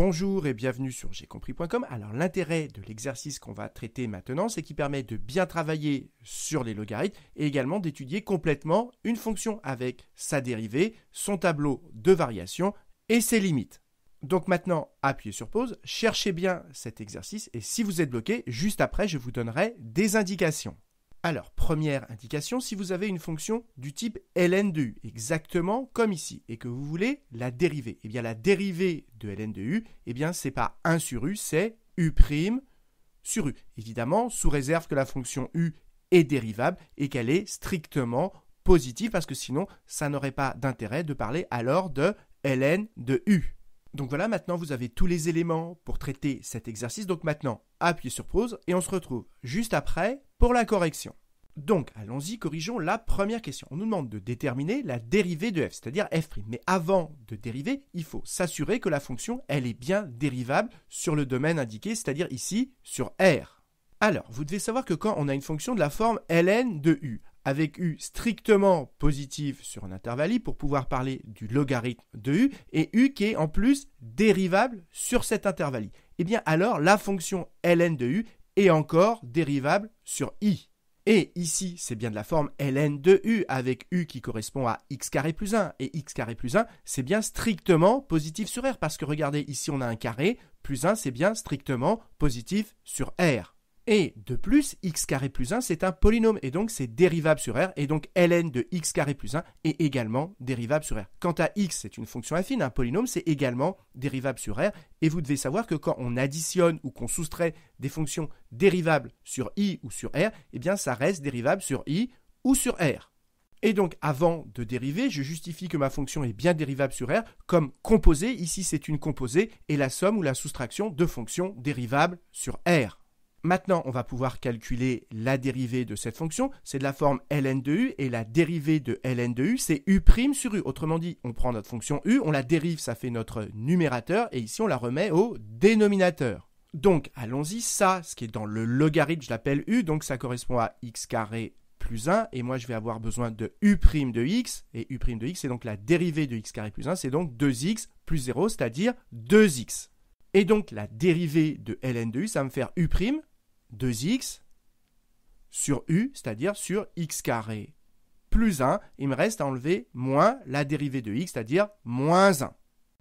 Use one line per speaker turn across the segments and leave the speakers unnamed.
Bonjour et bienvenue sur gcompris.com. Alors l'intérêt de l'exercice qu'on va traiter maintenant, c'est qu'il permet de bien travailler sur les logarithmes et également d'étudier complètement une fonction avec sa dérivée, son tableau de variation et ses limites. Donc maintenant, appuyez sur pause, cherchez bien cet exercice et si vous êtes bloqué, juste après, je vous donnerai des indications. Alors, première indication, si vous avez une fonction du type ln de u, exactement comme ici, et que vous voulez la dériver, eh bien la dérivée de ln de u, eh bien c'est pas 1 sur u, c'est u' sur u. Évidemment, sous réserve que la fonction u est dérivable et qu'elle est strictement positive, parce que sinon, ça n'aurait pas d'intérêt de parler alors de ln de u. Donc voilà, maintenant vous avez tous les éléments pour traiter cet exercice. Donc maintenant, appuyez sur pause et on se retrouve juste après pour la correction. Donc allons-y, corrigeons la première question. On nous demande de déterminer la dérivée de f, c'est-à-dire f'. Mais avant de dériver, il faut s'assurer que la fonction, elle est bien dérivable sur le domaine indiqué, c'est-à-dire ici sur R. Alors, vous devez savoir que quand on a une fonction de la forme ln de u, avec u strictement positive sur un intervalle i pour pouvoir parler du logarithme de u, et u qui est en plus dérivable sur cet intervalle i, eh bien alors la fonction ln de u est encore dérivable sur i. Et ici, c'est bien de la forme ln de u avec u qui correspond à x carré plus 1. Et x carré plus 1, c'est bien strictement positif sur R. Parce que regardez, ici on a un carré, plus 1, c'est bien strictement positif sur R. Et de plus, x carré plus 1, c'est un polynôme, et donc c'est dérivable sur R, et donc ln de x carré plus 1 est également dérivable sur R. Quant à x, c'est une fonction affine, un polynôme, c'est également dérivable sur R, et vous devez savoir que quand on additionne ou qu'on soustrait des fonctions dérivables sur i ou sur R, eh bien ça reste dérivable sur i ou sur R. Et donc, avant de dériver, je justifie que ma fonction est bien dérivable sur R comme composée, ici c'est une composée, et la somme ou la soustraction de fonctions dérivables sur R. Maintenant, on va pouvoir calculer la dérivée de cette fonction. C'est de la forme ln de u et la dérivée de ln de u, c'est u' sur u. Autrement dit, on prend notre fonction u, on la dérive, ça fait notre numérateur et ici on la remet au dénominateur. Donc, allons-y, ça, ce qui est dans le logarithme, je l'appelle u, donc ça correspond à x carré plus 1 et moi je vais avoir besoin de u' de x et u' de x, c'est donc la dérivée de x carré plus 1, c'est donc 2x plus 0, c'est-à-dire 2x. Et donc la dérivée de ln de u, ça va me faire u', 2x sur u, c'est-à-dire sur x carré plus 1. Il me reste à enlever moins la dérivée de x, c'est-à-dire moins 1.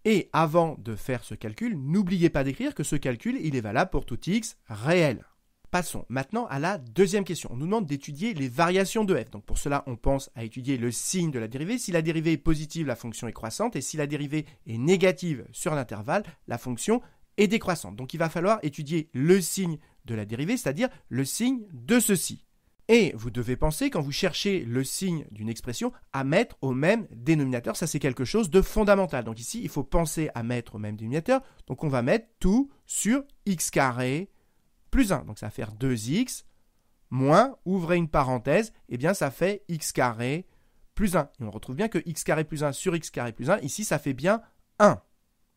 Et avant de faire ce calcul, n'oubliez pas d'écrire que ce calcul, il est valable pour tout x réel. Passons maintenant à la deuxième question. On nous demande d'étudier les variations de f. Donc pour cela, on pense à étudier le signe de la dérivée. Si la dérivée est positive, la fonction est croissante. Et si la dérivée est négative sur un intervalle, la fonction est décroissante. Donc il va falloir étudier le signe de la dérivée, c'est-à-dire le signe de ceci. Et vous devez penser, quand vous cherchez le signe d'une expression, à mettre au même dénominateur. Ça, c'est quelque chose de fondamental. Donc ici, il faut penser à mettre au même dénominateur. Donc on va mettre tout sur x carré plus 1. Donc ça va faire 2x moins, ouvrez une parenthèse, et bien ça fait x carré plus 1. Et on retrouve bien que x carré plus 1 sur x carré plus 1, ici ça fait bien 1.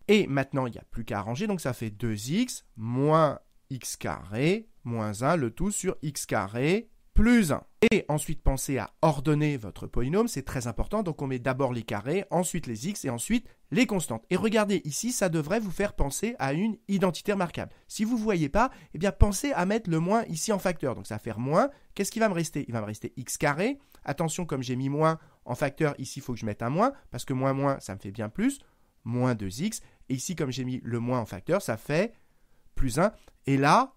Et maintenant, il n'y a plus qu'à arranger, donc ça fait 2x moins x carré moins 1, le tout sur x carré plus 1. Et ensuite, pensez à ordonner votre polynôme, c'est très important. Donc on met d'abord les carrés, ensuite les x et ensuite les constantes. Et regardez, ici, ça devrait vous faire penser à une identité remarquable. Si vous ne voyez pas, eh bien pensez à mettre le moins ici en facteur. Donc ça va faire moins. Qu'est-ce qui va me rester? Il va me rester x carré. Attention, comme j'ai mis moins en facteur, ici, il faut que je mette un moins, parce que moins, ça me fait bien plus. Moins 2x. Et ici, comme j'ai mis le moins en facteur, ça fait plus 1. Et là,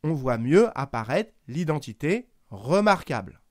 on voit mieux apparaître l'identité remarquable.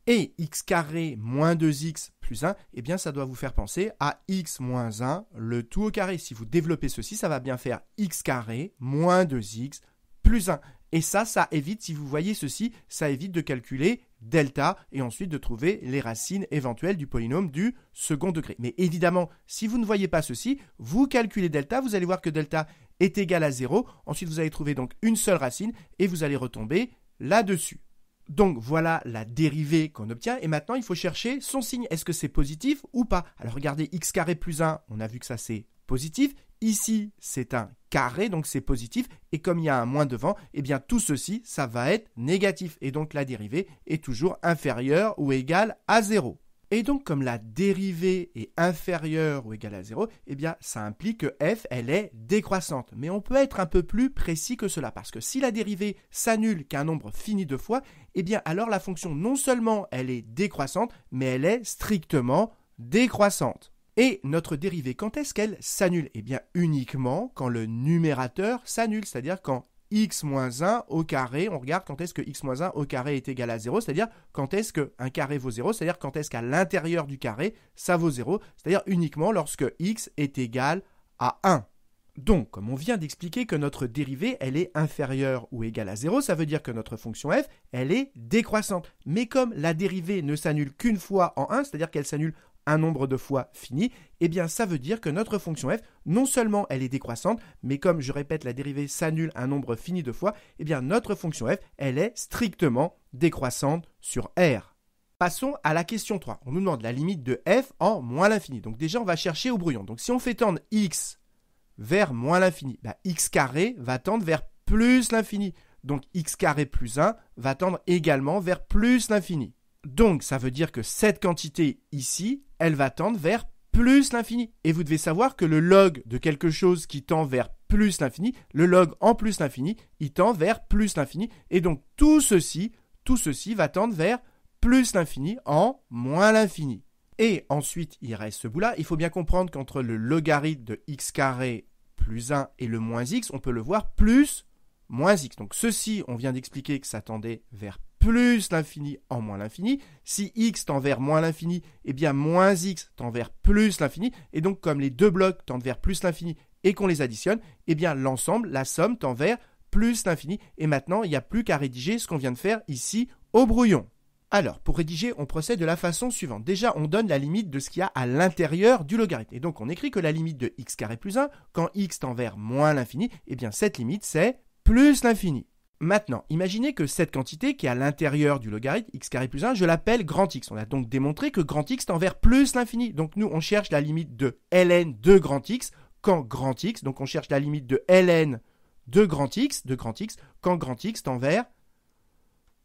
Et x carré moins 2x plus 1, eh bien ça doit vous faire penser à x moins 1, le tout au carré. Si vous développez ceci, ça va bien faire x carré moins 2x plus 1. Et ça évite, si vous voyez ceci, ça évite de calculer delta et ensuite de trouver les racines éventuelles du polynôme du second degré. Mais évidemment, si vous ne voyez pas ceci, vous calculez delta, vous allez voir que delta est égal à 0. Ensuite, vous allez trouver donc une seule racine et vous allez retomber là-dessus. Donc voilà la dérivée qu'on obtient et maintenant il faut chercher son signe. Est-ce que c'est positif ou pas? Alors regardez, x carré plus 1, on a vu que ça c'est positif. Ici, c'est un carré, donc c'est positif. Et comme il y a un moins devant, eh bien tout ceci, ça va être négatif. Et donc la dérivée est toujours inférieure ou égale à 0. Et donc, comme la dérivée est inférieure ou égale à 0, eh bien, ça implique que f, elle est décroissante. Mais on peut être un peu plus précis que cela, parce que si la dérivée s'annule qu'un nombre fini de fois, eh bien, alors la fonction, non seulement elle est décroissante, mais elle est strictement décroissante. Et notre dérivée, quand est-ce qu'elle s'annule? Eh bien, uniquement quand le numérateur s'annule, c'est-à-dire quand x-1 au carré, on regarde quand est-ce que x-1 au carré est égal à 0, c'est-à-dire quand est-ce qu'un carré vaut 0, c'est-à-dire quand est-ce qu'à l'intérieur du carré, ça vaut 0, c'est-à-dire uniquement lorsque x est égal à 1. Donc, comme on vient d'expliquer que notre dérivée, elle est inférieure ou égale à 0, ça veut dire que notre fonction f, elle est décroissante. Mais comme la dérivée ne s'annule qu'une fois en 1, c'est-à-dire qu'elle s'annule un nombre de fois fini, eh bien ça veut dire que notre fonction f, non seulement elle est décroissante, mais comme je répète, la dérivée s'annule un nombre fini de fois, eh bien notre fonction f, elle est strictement décroissante sur R. Passons à la question 3. On nous demande la limite de f en moins l'infini. Donc déjà, on va chercher au brouillon. Donc si on fait tendre x vers moins l'infini, x carré va tendre vers plus l'infini. Donc x carré plus 1 va tendre également vers plus l'infini. Donc, ça veut dire que cette quantité ici, elle va tendre vers plus l'infini. Et vous devez savoir que le log de quelque chose qui tend vers plus l'infini, le log en plus l'infini, il tend vers plus l'infini. Et donc, tout ceci va tendre vers plus l'infini en moins l'infini. Et ensuite, il reste ce bout-là. Il faut bien comprendre qu'entre le logarithme de x carré plus 1 et le moins x, on peut le voir plus moins x. Donc, ceci, on vient d'expliquer que ça tendait vers plus l'infini en moins l'infini. Si x tend vers moins l'infini, eh bien moins x tend vers plus l'infini. Et donc, comme les deux blocs tendent vers plus l'infini et qu'on les additionne, eh bien l'ensemble, la somme tend vers plus l'infini. Et maintenant, il n'y a plus qu'à rédiger ce qu'on vient de faire ici au brouillon. Alors, pour rédiger, on procède de la façon suivante. Déjà, on donne la limite de ce qu'il y a à l'intérieur du logarithme. Et donc, on écrit que la limite de x carré plus 1, quand x tend vers moins l'infini, eh bien cette limite, c'est plus l'infini. Maintenant, imaginez que cette quantité qui est à l'intérieur du logarithme x carré plus 1, je l'appelle grand X. On a donc démontré que grand X tend vers plus l'infini. Donc nous, on cherche la limite de ln de grand X quand grand X, donc on cherche la limite de ln de grand X, quand grand X tend vers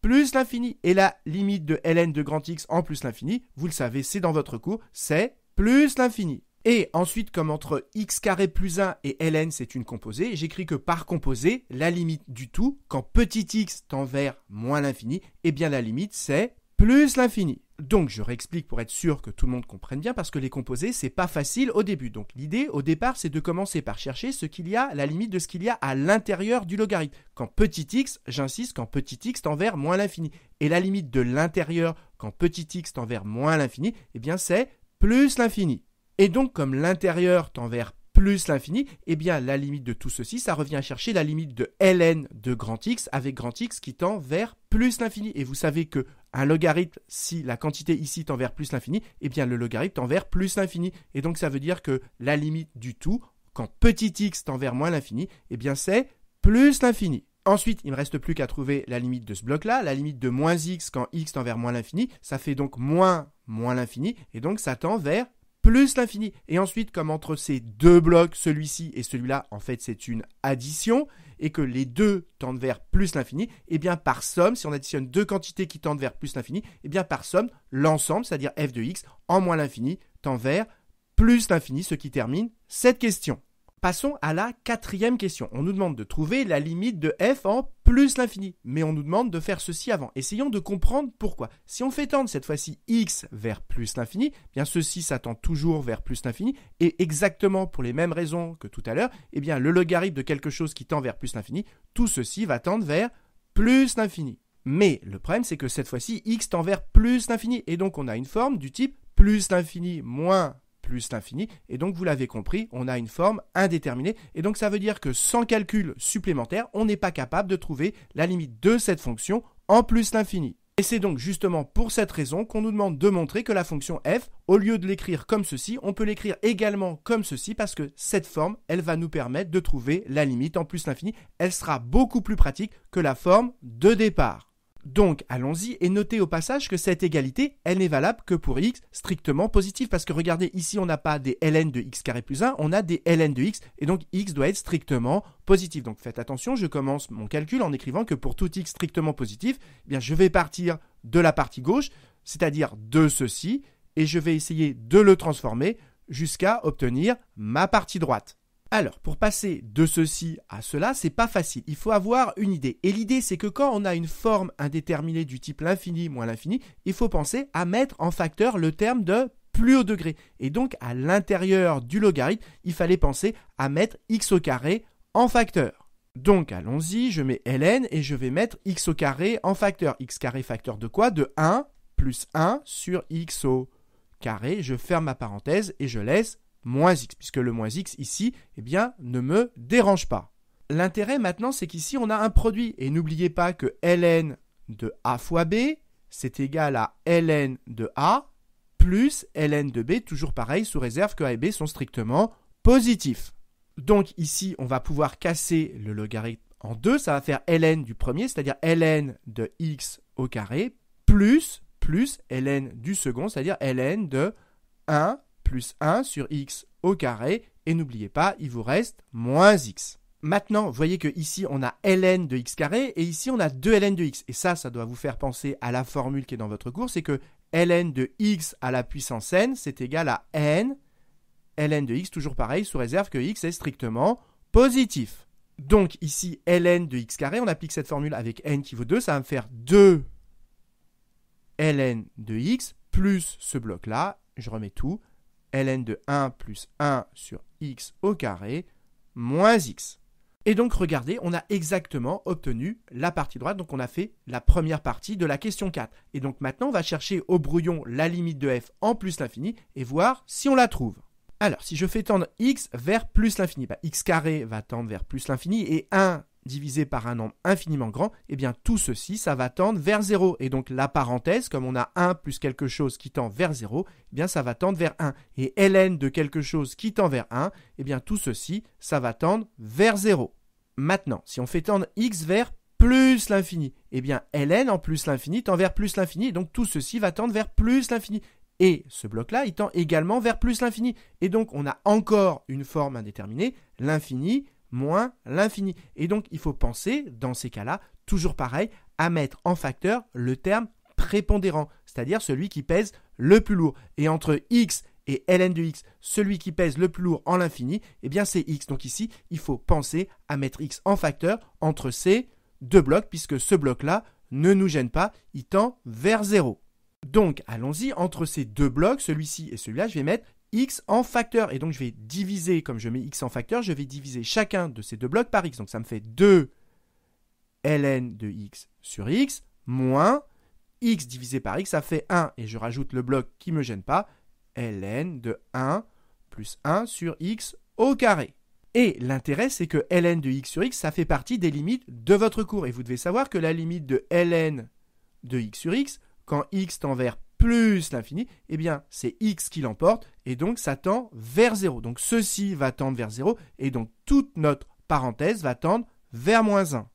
plus l'infini. Et la limite de ln de grand X en plus l'infini, vous le savez, c'est dans votre cours, c'est plus l'infini. Et ensuite, comme entre x carré plus 1 et ln, c'est une composée, j'écris que par composée, la limite du tout, quand petit x tend vers moins l'infini, eh bien la limite, c'est plus l'infini. Donc, je réexplique pour être sûr que tout le monde comprenne bien, parce que les composés, c'est pas facile au début. Donc, l'idée, au départ, c'est de commencer par chercher ce qu'il y a, la limite de ce qu'il y a à l'intérieur du logarithme. Quand petit x, j'insiste, quand petit x tend vers moins l'infini. Et la limite de l'intérieur, quand petit x tend vers moins l'infini, eh bien, c'est plus l'infini. Et donc, comme l'intérieur tend vers plus l'infini, eh bien, la limite de tout ceci, ça revient à chercher la limite de ln de grand X avec grand X qui tend vers plus l'infini. Et vous savez que un logarithme, si la quantité ici tend vers plus l'infini, eh bien, le logarithme tend vers plus l'infini. Et donc, ça veut dire que la limite du tout, quand petit x tend vers moins l'infini, eh bien, c'est plus l'infini. Ensuite, il ne me reste plus qu'à trouver la limite de ce bloc-là, la limite de moins x quand x tend vers moins l'infini, ça fait donc moins l'infini, et donc ça tend vers plus l'infini. Et ensuite, comme entre ces deux blocs, celui-ci et celui-là, en fait, c'est une addition, et que les deux tendent vers plus l'infini, et bien par somme, si on additionne deux quantités qui tendent vers plus l'infini, et bien par somme, l'ensemble, c'est-à-dire f de x, en moins l'infini, tend vers plus l'infini, ce qui termine cette question. Passons à la quatrième question. On nous demande de trouver la limite de f en plus l'infini, mais on nous demande de faire ceci avant. Essayons de comprendre pourquoi. Si on fait tendre cette fois-ci x vers plus l'infini, bien ceci ça tend toujours vers plus l'infini, et exactement pour les mêmes raisons que tout à l'heure, eh bien le logarithme de quelque chose qui tend vers plus l'infini, tout ceci va tendre vers plus l'infini. Mais le problème c'est que cette fois-ci x tend vers plus l'infini, et donc on a une forme du type plus l'infini moins plus l'infini, et donc vous l'avez compris, on a une forme indéterminée, et donc ça veut dire que sans calcul supplémentaire, on n'est pas capable de trouver la limite de cette fonction en plus l'infini. Et c'est donc justement pour cette raison qu'on nous demande de montrer que la fonction f, au lieu de l'écrire comme ceci, on peut l'écrire également comme ceci, parce que cette forme, elle va nous permettre de trouver la limite en plus l'infini, elle sera beaucoup plus pratique que la forme de départ. Donc, allons-y et notez au passage que cette égalité, elle n'est valable que pour x strictement positif, parce que regardez, ici on n'a pas des ln de x carré plus 1, on a des ln de x, et donc x doit être strictement positif. Donc faites attention, je commence mon calcul en écrivant que pour tout x strictement positif, eh bien, je vais partir de la partie gauche, c'est-à-dire de ceci, et je vais essayer de le transformer jusqu'à obtenir ma partie droite. Alors, pour passer de ceci à cela, c'est pas facile. Il faut avoir une idée. Et l'idée, c'est que quand on a une forme indéterminée du type l'infini moins l'infini, il faut penser à mettre en facteur le terme de plus haut degré. Et donc, à l'intérieur du logarithme, il fallait penser à mettre x au carré en facteur. Donc, allons-y, je mets ln et je vais mettre x au carré en facteur. X carré facteur de quoi? De 1 plus 1 sur x au carré. Je ferme ma parenthèse et je laisse moins x, puisque le moins x ici, eh bien, ne me dérange pas. L'intérêt maintenant, c'est qu'ici, on a un produit. Et n'oubliez pas que ln de a fois b, c'est égal à ln de a plus ln de b, toujours pareil, sous réserve que a et b sont strictement positifs. Donc ici, on va pouvoir casser le logarithme en deux. Ça va faire ln du premier, c'est-à-dire ln de x au carré, plus ln du second, c'est-à-dire ln de 1 plus 1 sur x au carré, et n'oubliez pas, il vous reste moins x. Maintenant, vous voyez que ici on a ln de x carré, et ici on a 2 ln de x. Et ça doit vous faire penser à la formule qui est dans votre cours, c'est que ln de x à la puissance n, c'est égal à n, ln de x, toujours pareil, sous réserve que x est strictement positif. Donc ici, ln de x carré, on applique cette formule avec n qui vaut 2, ça va me faire 2 ln de x, plus ce bloc-là, je remets tout, ln de 1 plus 1 sur x au carré, moins x. Et donc, regardez, on a exactement obtenu la partie droite. Donc, on a fait la première partie de la question 4. Et donc, maintenant, on va chercher au brouillon la limite de f en plus l'infini et voir si on la trouve. Alors, si je fais tendre x vers plus l'infini, x carré va tendre vers plus l'infini et 1 divisé par un nombre infiniment grand, eh bien tout ceci, ça va tendre vers 0. Et donc la parenthèse, comme on a 1 plus quelque chose qui tend vers 0, eh bien ça va tendre vers 1. Et ln de quelque chose qui tend vers 1, eh bien tout ceci, ça va tendre vers 0. Maintenant, si on fait tendre x vers plus l'infini, eh bien ln en plus l'infini tend vers plus l'infini, et donc tout ceci va tendre vers plus l'infini. Et ce bloc-là, il tend également vers plus l'infini. Et donc on a encore une forme indéterminée, l'infini moins l'infini. Et donc, il faut penser, dans ces cas-là, toujours pareil, à mettre en facteur le terme prépondérant, c'est-à-dire celui qui pèse le plus lourd. Et entre x et ln de x, celui qui pèse le plus lourd en l'infini, eh bien c'est x. Donc ici, il faut penser à mettre x en facteur entre ces deux blocs, puisque ce bloc-là ne nous gêne pas, il tend vers 0. Donc, allons-y, entre ces deux blocs, celui-ci et celui-là, je vais mettre x en facteur. Et donc, je vais diviser, comme je mets x en facteur, je vais diviser chacun de ces deux blocs par x. Donc, ça me fait 2 ln de x sur x, moins x divisé par x, ça fait 1. Et je rajoute le bloc qui ne me gêne pas, ln de 1 plus 1 sur x au carré. Et l'intérêt, c'est que ln de x sur x, ça fait partie des limites de votre cours. Et vous devez savoir que la limite de ln de x sur x, quand x tend vers plus l'infini, eh bien, c'est x qui l'emporte, et donc ça tend vers 0. Donc, ceci va tendre vers 0, et donc toute notre parenthèse va tendre vers moins 1.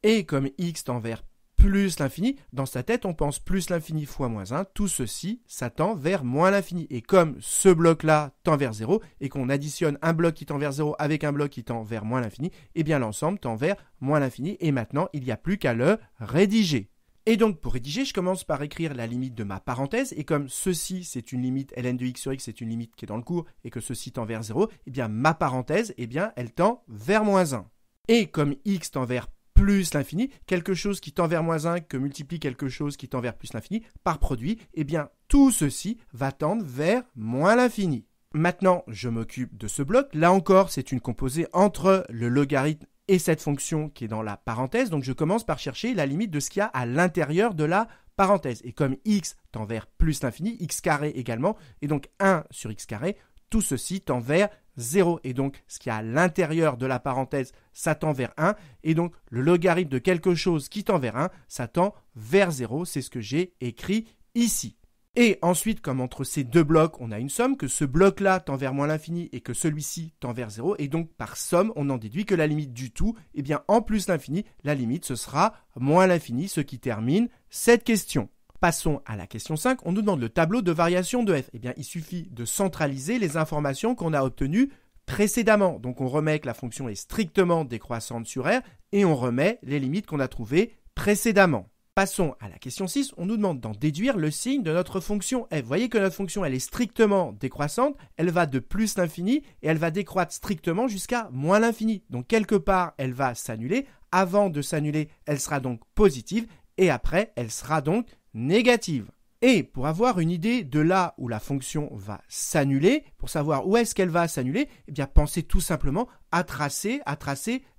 Et comme x tend vers plus l'infini, dans sa tête, on pense plus l'infini fois moins 1, tout ceci, ça tend vers moins l'infini. Et comme ce bloc-là tend vers 0, et qu'on additionne un bloc qui tend vers 0 avec un bloc qui tend vers moins l'infini, eh bien, l'ensemble tend vers moins l'infini, et maintenant, il n'y a plus qu'à le rédiger. Et donc, pour rédiger, je commence par écrire la limite de ma parenthèse. Et comme ceci, c'est une limite ln de x sur x, c'est une limite qui est dans le cours, et que ceci tend vers 0, eh bien, ma parenthèse, eh bien, elle tend vers moins 1. Et comme x tend vers plus l'infini, quelque chose qui tend vers moins 1 que multiplie quelque chose qui tend vers plus l'infini, par produit, eh bien, tout ceci va tendre vers moins l'infini. Maintenant, je m'occupe de ce bloc. Là encore, c'est une composée entre le logarithme et cette fonction qui est dans la parenthèse. Donc, je commence par chercher la limite de ce qu'il y a à l'intérieur de la parenthèse. Et comme x tend vers plus l'infini, x carré également, et donc 1 sur x carré, tout ceci tend vers 0. Et donc, ce qu'il y a à l'intérieur de la parenthèse, ça tend vers 1. Et donc, le logarithme de quelque chose qui tend vers 1, ça tend vers 0. C'est ce que j'ai écrit ici. Et ensuite, comme entre ces deux blocs, on a une somme, que ce bloc-là tend vers moins l'infini et que celui-ci tend vers 0. Et donc, par somme, on en déduit que la limite du tout, eh bien, en plus l'infini, la limite, ce sera moins l'infini, ce qui termine cette question. Passons à la question 5. On nous demande le tableau de variation de f. Eh bien, il suffit de centraliser les informations qu'on a obtenues précédemment. Donc, on remet que la fonction est strictement décroissante sur R et on remet les limites qu'on a trouvées précédemment. Passons à la question 6, on nous demande d'en déduire le signe de notre fonction f. Vous voyez que notre fonction, elle est strictement décroissante, elle va de plus l'infini et elle va décroître strictement jusqu'à moins l'infini. Donc quelque part, elle va s'annuler. Avant de s'annuler, elle sera donc positive et après, elle sera donc négative. Et pour avoir une idée de là où la fonction va s'annuler, pour savoir où est-ce qu'elle va s'annuler, eh bien pensez tout simplement à tracer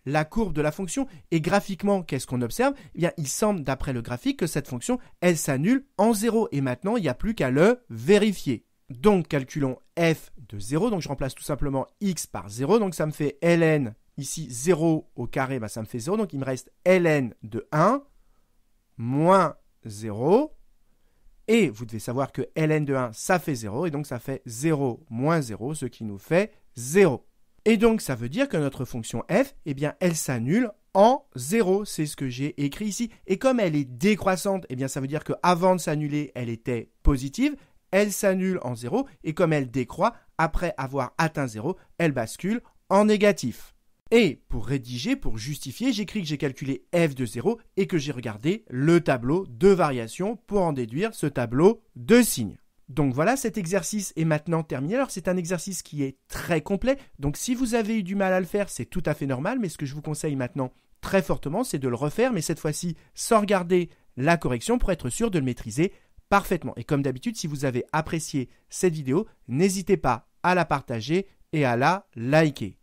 la courbe de la fonction. Et graphiquement, qu'est-ce qu'on observe ? Eh bien, il semble d'après le graphique que cette fonction, elle s'annule en 0. Et maintenant, il n'y a plus qu'à le vérifier. Donc, calculons f de 0. Donc, je remplace tout simplement x par 0. Donc, ça me fait ln, ici 0 au carré, ça me fait 0. Donc, il me reste ln de 1 moins 0. Et vous devez savoir que ln de 1, ça fait 0, et donc ça fait 0 moins 0, ce qui nous fait 0. Et donc ça veut dire que notre fonction f, eh bien, elle s'annule en 0, c'est ce que j'ai écrit ici. Et comme elle est décroissante, eh bien, ça veut dire qu'avant de s'annuler, elle était positive, elle s'annule en 0, et comme elle décroît, après avoir atteint 0, elle bascule en négatif. Et pour rédiger, pour justifier, j'écris que j'ai calculé f de 0 et que j'ai regardé le tableau de variation pour en déduire ce tableau de signes. Donc voilà, cet exercice est maintenant terminé. Alors c'est un exercice qui est très complet, donc si vous avez eu du mal à le faire, c'est tout à fait normal, mais ce que je vous conseille maintenant très fortement, c'est de le refaire, mais cette fois-ci sans regarder la correction pour être sûr de le maîtriser parfaitement. Et comme d'habitude, si vous avez apprécié cette vidéo, n'hésitez pas à la partager et à la liker.